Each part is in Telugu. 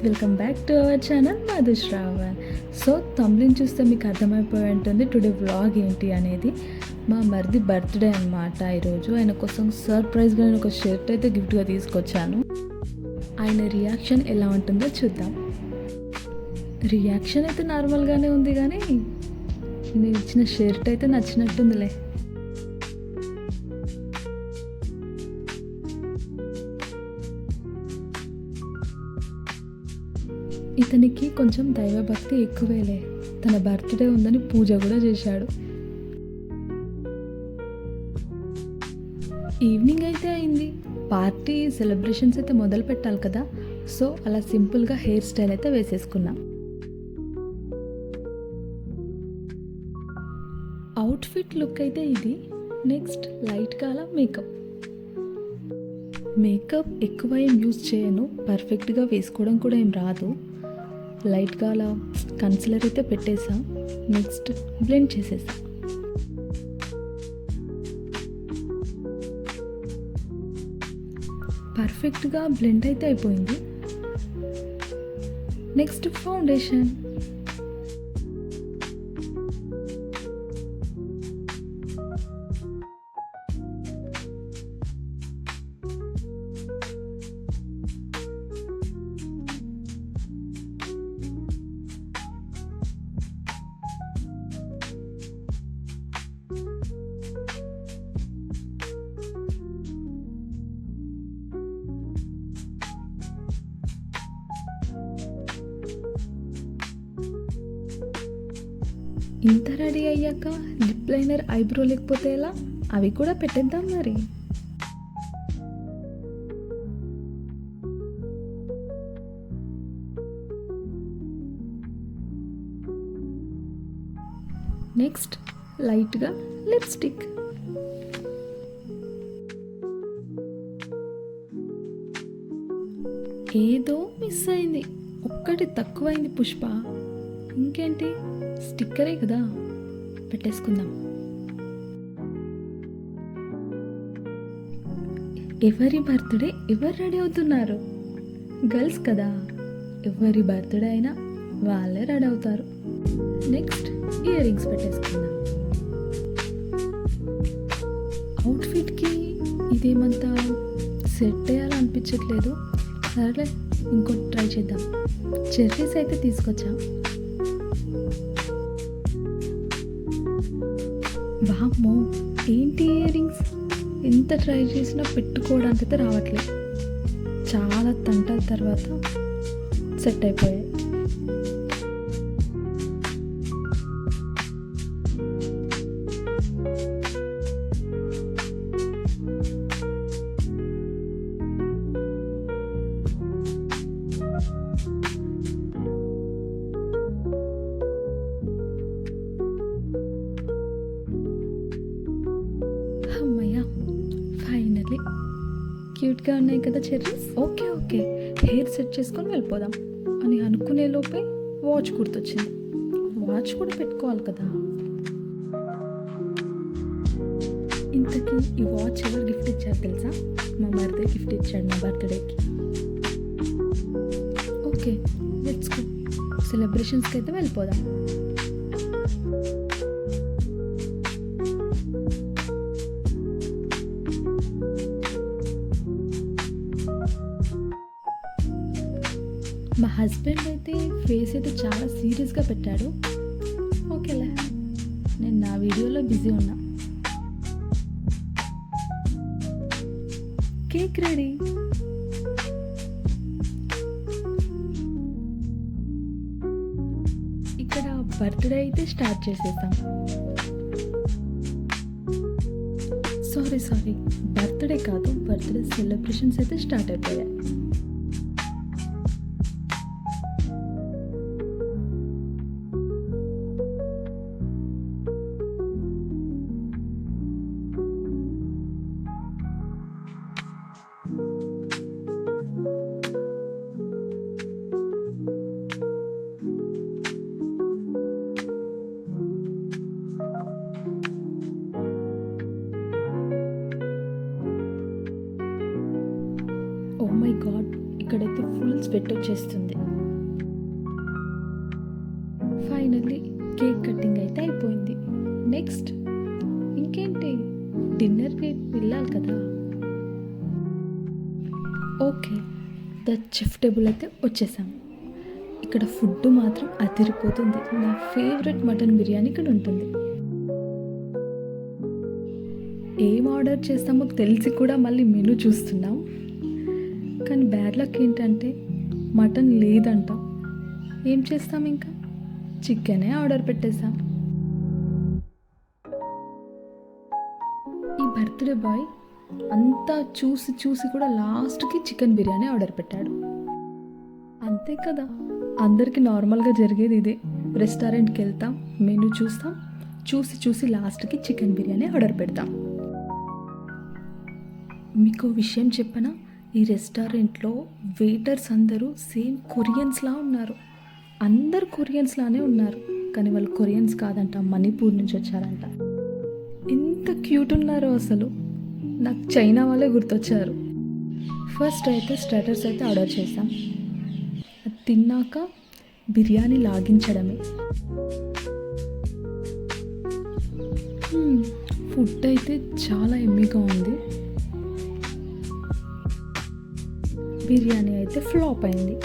Welcome back to our channel Madhushravan. So తమ్లిన్ చూస్తే మీకు అర్థమైపోయి ఉంటుంది టుడే వ్లాగ్ ఏంటి అనేది. మా మరిది బర్త్డే అనమాట ఈరోజు. ఆయన కోసం సర్ప్రైజ్గా నేను ఒక షర్ట్ అయితే గిఫ్ట్గా తీసుకొచ్చాను. ఆయన రియాక్షన్ ఎలా ఉంటుందో చూద్దాం. రియాక్షన్ అయితే నార్మల్గానే ఉంది, కానీ నేను ఇచ్చిన షర్ట్ అయితే నచ్చినట్టుందిలే. ఇతనికి కొంచెం దైవభక్తి ఎక్కువేలే. తన బర్త్డే ఉందని పూజ కూడా చేశాడు. ఈవినింగ్ అయితే అయింది. పార్టీ సెలబ్రేషన్స్ అయితే మొదలు పెట్టాలి కదా. సో అలా సింపుల్గా హెయిర్ స్టైల్ అయితే వేసేసుకున్నాం. అవుట్ఫిట్ లుక్ అయితే ఇది. నెక్స్ట్ లైట్గా అలా మేకప్ ఎక్కువ ఏం యూజ్ చేయను. పర్ఫెక్ట్గా వేసుకోవడం కూడా ఏం రాదు. లైట్గా అలా కన్సిలర్ అయితే పెట్టేసా. నెక్స్ట్ బ్లెండ్ చేసేసా. పర్ఫెక్ట్గా బ్లెండ్ అయితే అయిపోయింది. Next foundation. ఇంత రెడీ అయ్యాక లిప్ లైనర్, ఐబ్రో లేకపోతే ఎలా? అవి కూడా పెట్టేద్దాం మరి. నెక్స్ట్ లైట్గా లిప్స్టిక్. ఏదో మిస్ అయింది, ఒక్కటి తక్కువైంది పుష్ప. ఇంకేంటి, స్టిక్కరే కదా, పెట్టేసుకుందాం. ఎవరి బర్త్డే ఎవరు రెడీ అవుతున్నారు? గర్ల్స్ కదా, ఎవరి బర్త్డే అయినా వాళ్ళే రెడీ అవుతారు. నెక్స్ట్ ఇయర్ రింగ్స్ పెట్టేసుకుందాం. అవుట్ఫిట్కి ఇదేమంతా సెట్ అయ్యాలనిపించట్లేదు. సరేలే, ఇంకోటి ట్రై చేద్దాం. చెర్రీస్ అయితే తీసుకొచ్చాం. వామ్మో, ఏంటి ఇయర్ రింగ్స్? ఎంత ట్రై చేసినా పెట్టుకోవడానికి అయితే రావట్లేదు. చాలా తంటాల తర్వాత సెట్ అయిపోయాయి. ఫైనల్లీ క్యూట్గా ఉన్నాయి కదా చెర్రీస్. ఓకే, హెయిర్ సెట్ చేసుకొని వెళ్ళిపోదాం అని అనుకునే లోపే వాచ్ గుర్తొచ్చింది. వాచ్ కూడా పెట్టుకోవాలి కదా. ఇంతకీ ఈ వాచ్ ఎవరు గిఫ్ట్ ఇచ్చారు తెలుసా? మా మరిదే గిఫ్ట్ ఇచ్చాడు నా బర్త్డేకి. Okay, let's go. సెలబ్రేషన్స్కి అయితే వెళ్ళిపోదాం. మా హస్బెండ్ అయితే ఫేస్ అయితే చాలా సీరియస్గా పెట్టాడు. ఓకేలే, నేను నా వీడియోలో బిజీ ఉన్నా. Cake ready. ఇక్కడ బర్త్డే అయితే స్టార్ట్ చేసేసాం. సారీ, బర్త్డే కాదు, బర్త్డే సెలబ్రేషన్స్ అయితే స్టార్ట్ అయిపోయాయి. ఓ మై గాడ్, ఇక్కడైతే ఫుల్ స్వెట్ వచ్చేస్తుంది. కేక్ కటింగ్ అయితే అయిపోయింది. నెక్స్ట్ ఇంకేంటి, డిన్నర్కి వెళ్ళాలి కదా. ఓకే, ద చెఫ్ టేబుల్ అయితే వచ్చేసాం. ఇక్కడ ఫుడ్ మాత్రం అదిరిపోతుంది. నా ఫేవరెట్ మటన్ బిర్యానీ ఇక్కడ ఉంటుంది. ఏం ఆర్డర్ చేస్తామో తెలిసి కూడా మళ్ళీ మెనూ చూస్తున్నాం. కానీ బ్యాడ్ లక్ ఏంటంటే మటన్ లేదంట. ఏం చేస్తాం, ఇంకా చికెనే ఆర్డర్ పెట్టేసాం. ఈ బర్త్డే బాయ్ అంతా చూసి చూసి కూడా లాస్ట్కి చికెన్ బిర్యానీ ఆర్డర్ పెట్టాడు. అంతే కదా, అందరికీ నార్మల్గా జరిగేది ఇదే. రెస్టారెంట్కి వెళ్తాం, మెనూ చూస్తాం, చూసి చూసి లాస్ట్కి చికెన్ బిర్యానీ ఆర్డర్ పెడతాం. మీకు విషయం చెప్పనా, ఈ రెస్టారెంట్లో వెయిటర్స్ అందరూ సేమ్ కొరియన్స్లా ఉన్నారు. అందరు కొరియన్స్లానే ఉన్నారు, కానీ వాళ్ళు కొరియన్స్ కాదంట, మణిపూర్ నుంచి వచ్చారంట. ఎంత క్యూట్ ఉన్నారో అసలు. నాకు చైనా వాళ్ళే గుర్తొచ్చారు. ఫస్ట్ అయితే స్టార్టర్స్ అయితే ఆర్డర్ చేసాం. అది తిన్నాక బిర్యానీ లాగించడమే. ఫుడ్ అయితే చాలా ఎమ్మీగా ఉంది. బిర్యానీ అయితే ఫ్లాప్ అయింది.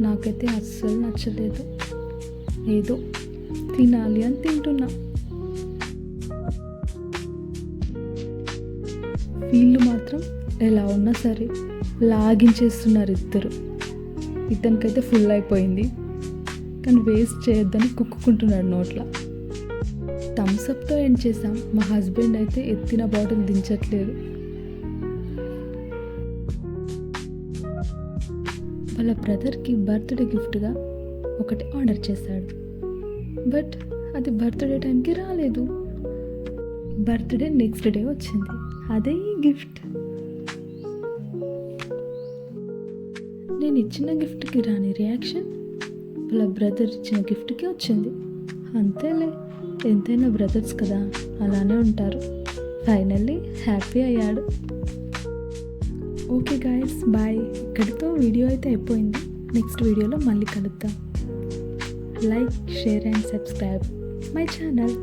నాకైతే అస్సలు నచ్చలేదు. ఏదో తినాలి అని తింటున్నా. వీళ్ళు మాత్రం ఎలా ఉన్నా సరే లాగించేస్తున్నారు ఇద్దరు. ఇతనికైతే ఫుల్ అయిపోయింది, కానీ వేస్ట్ చేయొద్దని కుక్కుకుంటున్నాడు నోట్లో. థమ్స్అప్తో ఎండ్ చేసాం. మా హస్బెండ్ అయితే ఎత్తిన బాటిల్ దించట్లేదు. వాళ్ళ బ్రదర్కి బర్త్డే గిఫ్ట్గా ఒకటి ఆర్డర్ చేశాడు. బట్ అది బర్త్డే టైంకి రాలేదు. బర్త్డే నెక్స్ట్ డే వచ్చింది. అదే ఈ గిఫ్ట్. నేను ఇచ్చిన గిఫ్ట్కి రాని రియాక్షన్ వాళ్ళ బ్రదర్ ఇచ్చిన గిఫ్ట్కి వచ్చింది. అంతేలే, ఎంతైనా బ్రదర్స్ కదా, అలానే ఉంటారు. ఫైనల్లీ హ్యాపీ అయ్యాడు. Okay guys, bye. ఇక్కడితో వీడియో అయితే అయిపోయింది. నెక్స్ట్ వీడియోలో మళ్ళీ కలుద్దాం. Like, share and subscribe my channel.